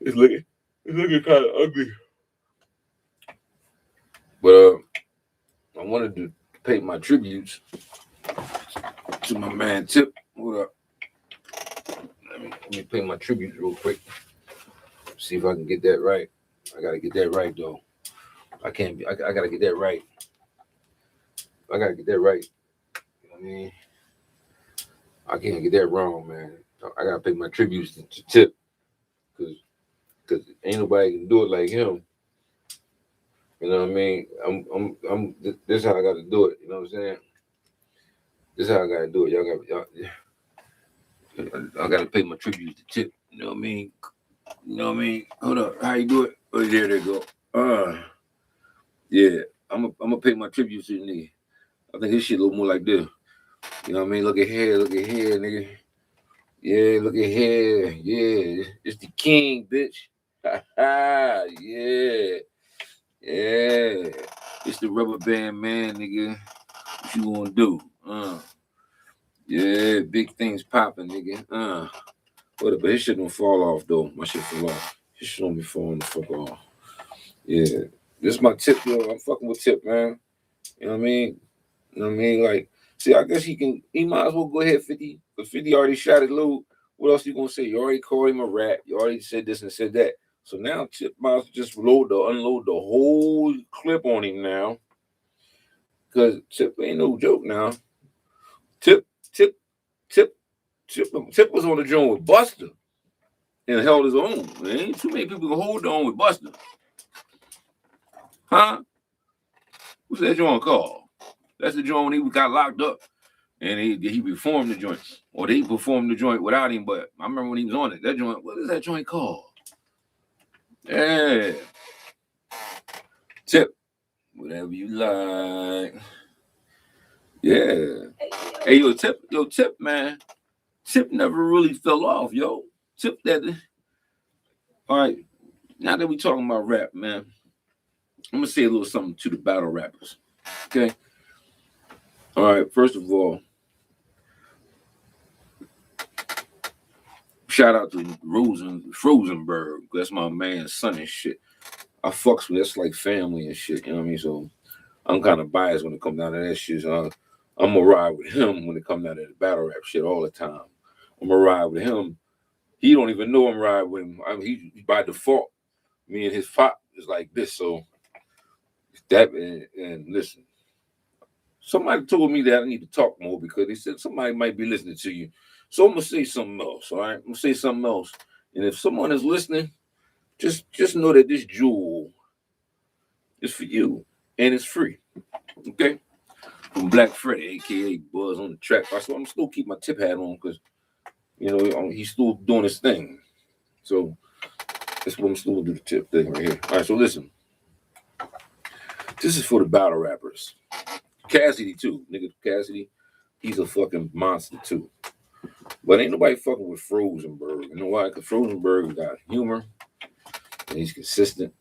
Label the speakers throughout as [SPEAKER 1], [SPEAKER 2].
[SPEAKER 1] it's looking kind of ugly. But I wanted to pay my tributes to my man Tip. Hold up. Let me pay my tributes real quick. See if I can get that right. I gotta get that right though. I can't be. I gotta get that right. I gotta get that right. You know what I mean? I can't get that wrong, man. I gotta pay my tributes to Tip, cause ain't nobody can do it like him. You know what I mean? This is how I gotta do it. You know what I'm saying? This is how I gotta do it. I gotta pay my tributes to Tip. You know what I mean? You know what I mean? Hold up. How you do it? Oh, there they go. Yeah. I'm gonna pay my tributes to the nigga. I think his shit a little more like this. You know what I mean? Look at here, nigga. Yeah, look at here. Yeah, it's the king, bitch. Yeah. Yeah. It's the rubber band man, nigga. What you gonna do? Yeah, big things popping, nigga. But his shit don't fall off though. My shit fall off. His shit don't be falling the fuck off. Yeah. This is my Tip, yo. I'm fucking with Tip, man. You know what I mean? You know what I mean? Like, see, I guess he might as well go ahead 50. Because 50 already shot at Lou. What else you gonna say? You already called him a rat. You already said this and said that. So now Tip might as well just unload the whole clip on him now. Because Tip ain't no joke now. Tip was on the joint with Buster and held his own. There ain't too many people can hold on with Buster. Huh? What's that joint called? That's the joint when he got locked up and he performed the joint. Or they performed the joint without him, but I remember when he was on it. That joint, what is that joint called? Yeah. Tip. Whatever you like. Yeah. Hey, Tip, man. Tip never really fell off, yo. Tip that. All right. Now that we talking about rap, man, I'm gonna say a little something to the battle rappers. Okay. All right. First of all, shout out to Rosenberg. That's my man's son and shit. I fucks with that's like family and shit. You know what I mean? So I'm kind of biased when it comes down to that shit. So I'm gonna ride with him when it comes down to the battle rap shit all the time. I'm gonna ride with him. He don't even know I'm riding with him. I mean, he by default. Me and his pop is like this. So that and listen. Somebody told me that I need to talk more because they said somebody might be listening to you. So I'm gonna say something else. All right, I'm gonna say something else. And if someone is listening, just know that this jewel is for you and it's free. Okay. From Black Freddy, aka Buzz on the track. So I'm still keep my Tip hat on because he's still doing his thing. So that's what I'm still gonna do the Tip thing right here. All right, so listen. This is for the battle rappers. Cassidy too, nigga. Cassidy, he's a fucking monster too. But ain't nobody fucking with Frozenberg. You know why? Because Frozenberg got humor, and he's consistent,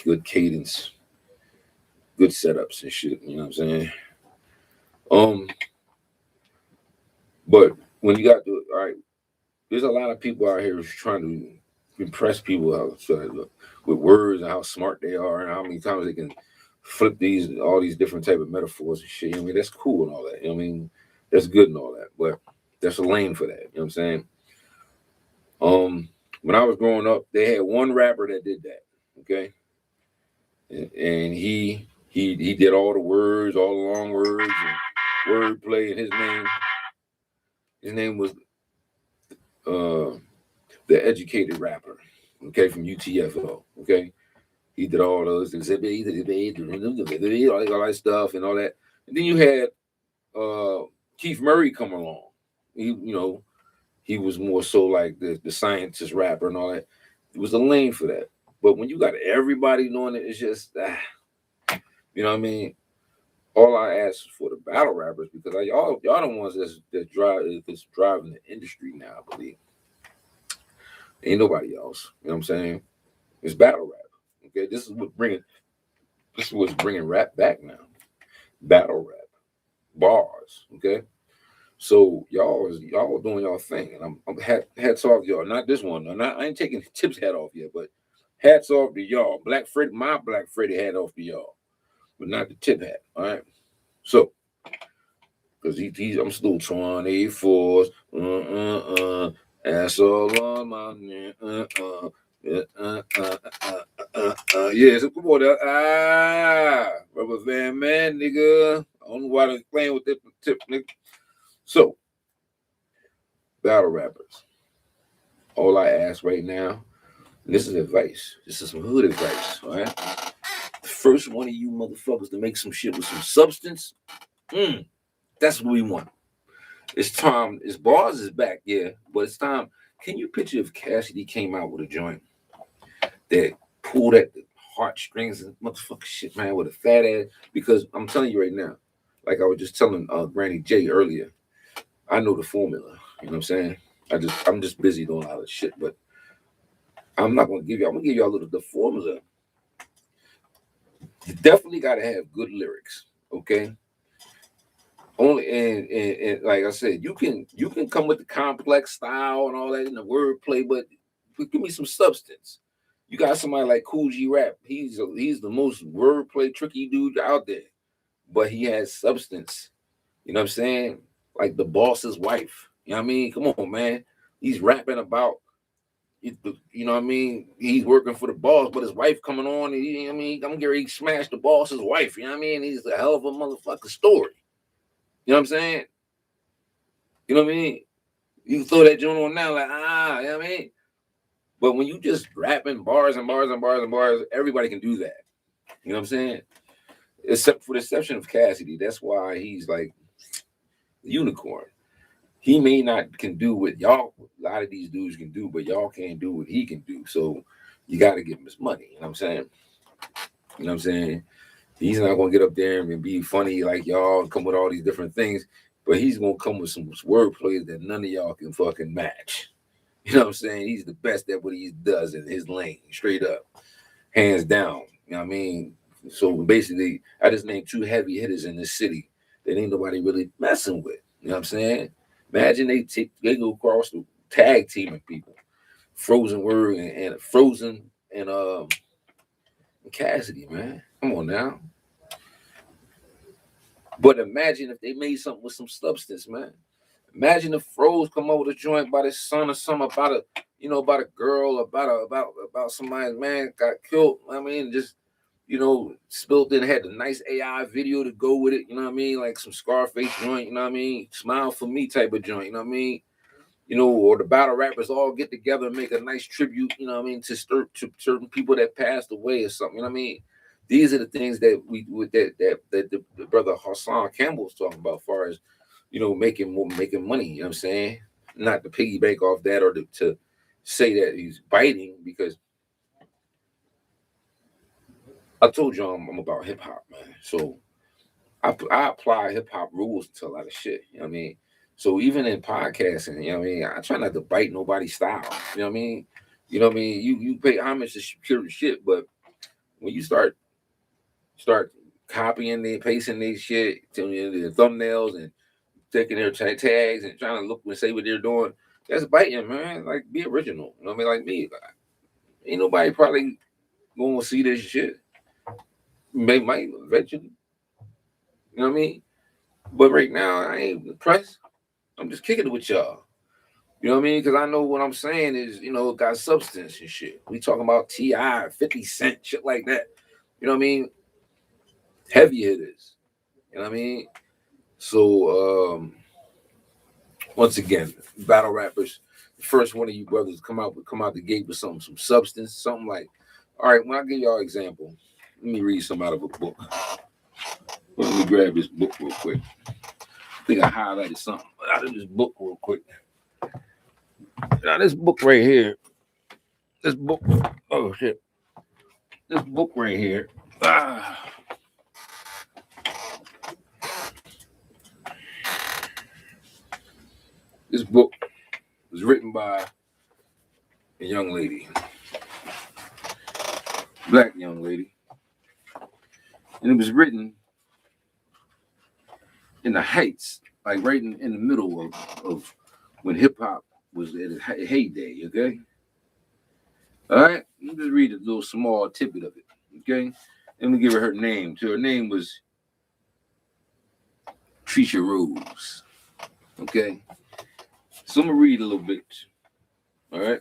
[SPEAKER 1] good cadence, good setups and shit. You know what I'm saying? But when you got to, all right, there's a lot of people out here who's trying to impress people outside with words and how smart they are and how many times they can flip all these different type of metaphors and shit. I mean, that's cool and all that. I mean, that's good and all that, but there's a lane for that. You know what I'm saying? When I was growing up, they had one rapper that did that. Okay, and he did all the words, all the long words and wordplay, and his name was the Educated Rapper. Okay, from UTFO. Okay, he did all those, all that stuff and all that. And then you had Keith Murray come along. He was more so like the scientist rapper and all that. It was a lane for that. But when you got everybody doing it, it's just you know what I mean? All I ask for the battle rappers because y'all the ones that's driving the industry now, I believe. Ain't nobody else. You know what I'm saying? It's battle rap. Okay, this is what's bringing rap back now. Battle rap, bars. Okay, So y'all doing y'all thing, and I'm hats off y'all. Not this one. I ain't taking Tip's hat off yet, but hats off to y'all. My Black Freddie hat off to y'all, but not the Tip hat. All right. So, because I'm still trying a force. That's all on my yeah, so come on, Rubber Van Man, nigga. I don't know why they're playing with this Tip, nigga. So, battle rappers. All I ask right now, and this is advice. This is some hood advice, all right? The first one of you motherfuckers to make some shit with some substance, that's what we want. It's time. It's bars is back, yeah, but it's time. Can you picture if Cassidy came out with a joint that pulled at the heartstrings and motherfucker shit, man, with a fat ass? Because I'm telling you right now, like I was just telling Granny J earlier, I know the formula. You know what I'm saying? I'm just busy doing a lot of shit, but I'm not gonna give you. I'm gonna give y'all a little the formula. You definitely gotta have good lyrics, okay? Only and like I said, you can come with the complex style and all that in the wordplay, but give me some substance. You got somebody like Cool G Rap. He's the most wordplay tricky dude out there, but he has substance. You know what I'm saying? Like the boss's wife. You know what I mean? Come on, man. He's rapping about you know what I mean? He's working for the boss, but his wife coming on. And you know what I mean? I'm getting ready to smash the boss's wife. You know what I mean? He's a hell of a motherfucker story. You know what I'm saying? You know what I mean? You can throw that joint on now, like, you know what I mean? But when you just rapping bars and bars and bars and bars, everybody can do that. You know what I'm saying? Except for the exception of Cassidy. That's why he's like the unicorn. He may not can do what y'all, a lot of these dudes can do, but y'all can't do what he can do. So you got to give him his money. You know what I'm saying? You know what I'm saying? He's not going to get up there and be funny like y'all and come with all these different things, but he's going to come with some wordplay that none of y'all can fucking match. You know what I'm saying? He's the best at what he does in his lane, straight up, hands down. You know what I mean? So basically, I just named two heavy hitters in this city that ain't nobody really messing with. You know what I'm saying? Imagine they go across the tag teaming people, Frozen Word and Frozen and Cassidy, man. Come on now. But imagine if they made something with some substance, man. Imagine if Froze come up with a joint by his son or something about a girl, about somebody, man, got killed. I mean, just spilled in, had a nice AI video to go with it, you know what I mean? Like some Scarface joint, you know what I mean? Smile for me type of joint, you know what I mean? Or the battle rappers all get together and make a nice tribute, you know what I mean, to certain people that passed away or something, you know what I mean? These are the things that the brother Hassan Campbell was talking about, as far as making money. You know what I'm saying? Not to piggyback off that or to say that he's biting, because I told you I'm about hip hop, man. So I apply hip hop rules to a lot of shit. You know what I mean? So even in podcasting, you know what I mean, I try not to bite nobody's style. You know what I mean? You know what I mean? You pay homage to pure shit, but when you start copying and pasting their shit to their thumbnails and taking their tags and trying to look and say what they're doing, that's biting, man. Like, be original. You know what I mean? Like me, ain't nobody probably gonna see this shit. Might eventually. You know what I mean? But right now, I ain't impressed. I'm just kicking it with y'all. You know what I mean? Because I know what I'm saying is, got substance and shit. We talking about T.I., 50 Cent, shit like that. You know what I mean? Heavy hitters. You know what I mean? So, once again, battle rappers, the first one of you brothers come out the gate with some substance, something like, all right, when I give y'all an example, let me read some out of a book. Let me grab this book real quick. I think I highlighted something out of this book real quick. Now, this book right here, oh shit, this book right here, this book was written by a young lady, black young lady, and it was written in the heights, like right in the middle of when hip hop was at its heyday. Okay, all right. Let me just read a little small tidbit of it. Okay, let me give her name. So her name was Trisha Rose. Okay, so I'm gonna read a little bit. All right.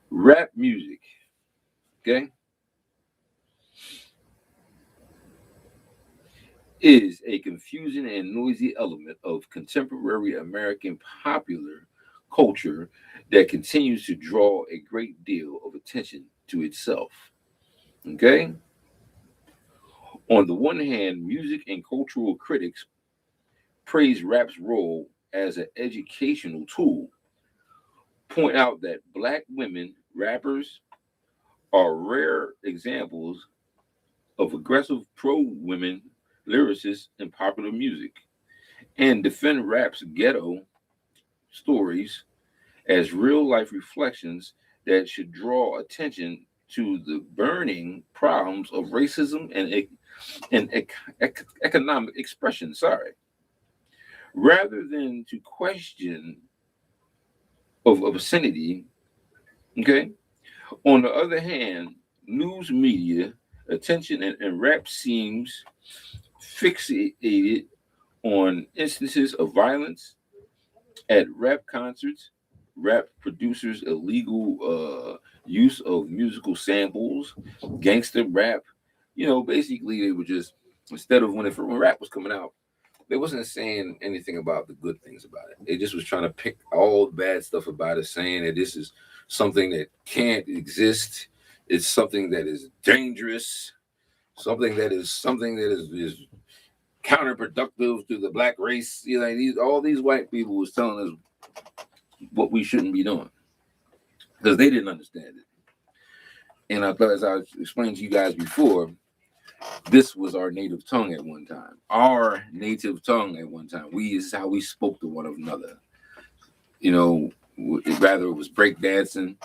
[SPEAKER 1] Rap music. Okay. Is a confusing and noisy element of contemporary American popular culture that continues to draw a great deal of attention to itself. Okay? On the one hand, music and cultural critics praise rap's role as an educational tool, point out that black women rappers are rare examples of aggressive pro women lyricists in popular music, and defend rap's ghetto stories as real life reflections that should draw attention to the burning problems of racism and economic expression. Sorry, rather than to question of obscenity. Okay. On the other hand, news media attention and rap seems fixated on instances of violence at rap concerts, rap producers' illegal use of musical samples, gangster rap. Basically they were just, instead of when rap was coming out, they wasn't saying anything about the good things about it. They just was trying to pick all the bad stuff about it, saying that this is something that can't exist. It's something that is dangerous. Something that is counterproductive to the black race. All these white people was telling us what we shouldn't be doing because they didn't understand it. And I thought, as I explained to you guys before, this was our native tongue at one time. Our native tongue at one time. This is how we spoke to one another. Rather it was breakdancing,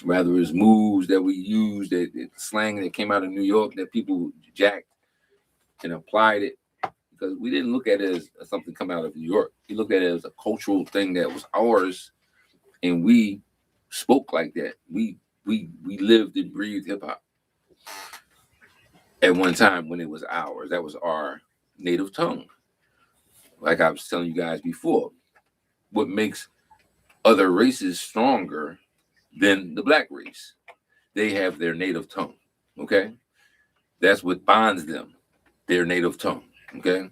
[SPEAKER 1] rather it was moves that we used, that slang that came out of New York that people jacked and applied it, because we didn't look at it as something coming out of New York. We looked at it as a cultural thing that was ours, and we spoke like that. We lived and breathed hip hop at one time when it was ours. That was our native tongue. Like I was telling you guys before, what makes other races stronger than the black race? They have their native tongue. Okay, that's what bonds them. Their native tongue. Okay,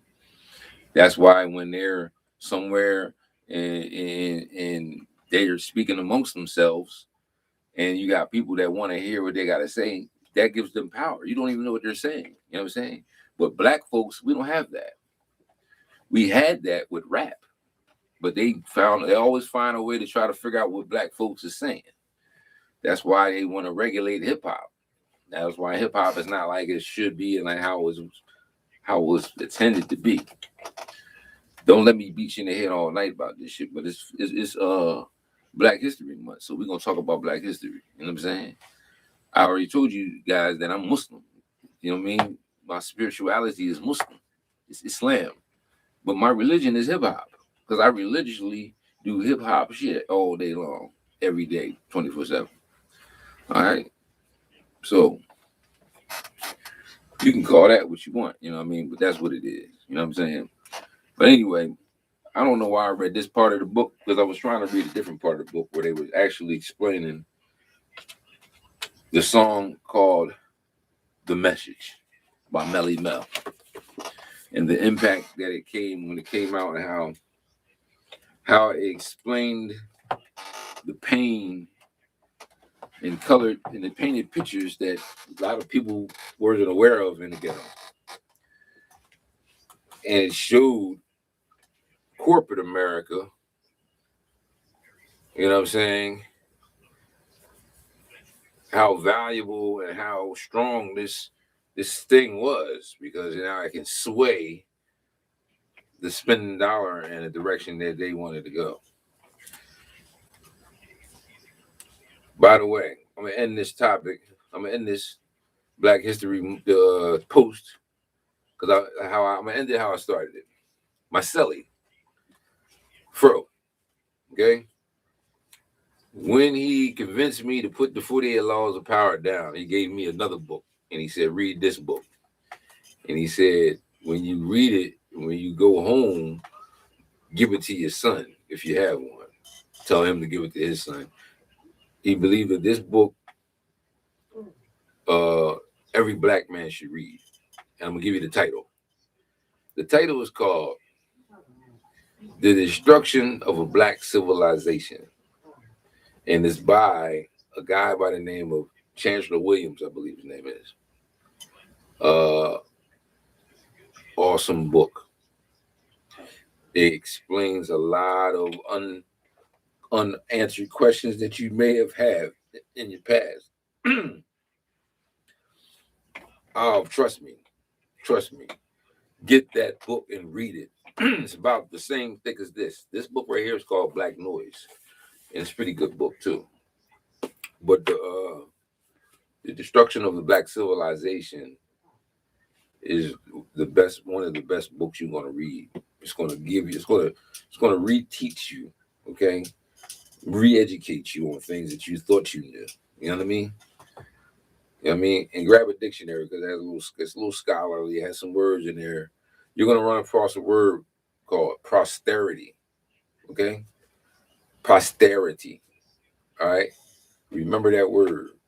[SPEAKER 1] that's why when they're somewhere and they're speaking amongst themselves, and you got people that want to hear what they got to say, that gives them power. You don't even know what they're saying. You know what I'm saying? But black folks, we don't have that. We had that with rap, but they always find a way to try to figure out what black folks are saying. That's why they want to regulate hip hop. That's why hip hop is not like it should be and like how it was intended to be. Don't let me beat you in the head all night about this shit, but it's Black History Month, so we're gonna talk about Black history. You know what I'm saying? I already told you guys that I'm Muslim. You know what I mean? My spirituality is Muslim. It's Islam. But my religion is hip hop. Because I religiously do hip hop shit all day long, every day, 24/7. All right? So you can call that what you want, you know what I mean? But that's what it is. You know what I'm saying? But anyway, I don't know why I read this part of the book, because I was trying to read a different part of the book where they was actually explaining the song called The Message by Melly Mel, and the impact that it came when it came out, and how it explained the pain and colored and the painted pictures that a lot of people weren't aware of in the ghetto. And it showed corporate America, you know what I'm saying, how valuable and how strong this thing was, because now it can sway the spending dollar in a direction that they wanted to go. By the way, I'm gonna end this topic. I'm gonna end this Black History post, because I'm gonna end it how I started it. My celly, Fro, okay. When he convinced me to put the 48 Laws of Power down, he gave me another book, and he said, "Read this book." And he said, "When you read it, when you go home, give it to your son if you have one. Tell him to give it to his son." He believed that this book, uh, every black man should read. And I'm gonna give you the title. The title is called "The Destruction of a Black Civilization," and it's by a guy by the name of Chancellor Williams, I believe his name is. Awesome book. It explains a lot of unanswered questions that you may have had in your past. Oh, trust me. Get that book and read it. It's about the same thick as this. This book right here is called Black Noise, and it's a pretty good book too. But the destruction of the black civilization is one of the best books you're gonna read. It's gonna give you, it's gonna reteach you, okay, re-educate you on things that you thought you knew. You know what I mean? You know what I mean? And grab a dictionary because it's a little scholarly. It has some words in there. You're gonna run across a word called posterity. Okay, posterity. All right, remember that word.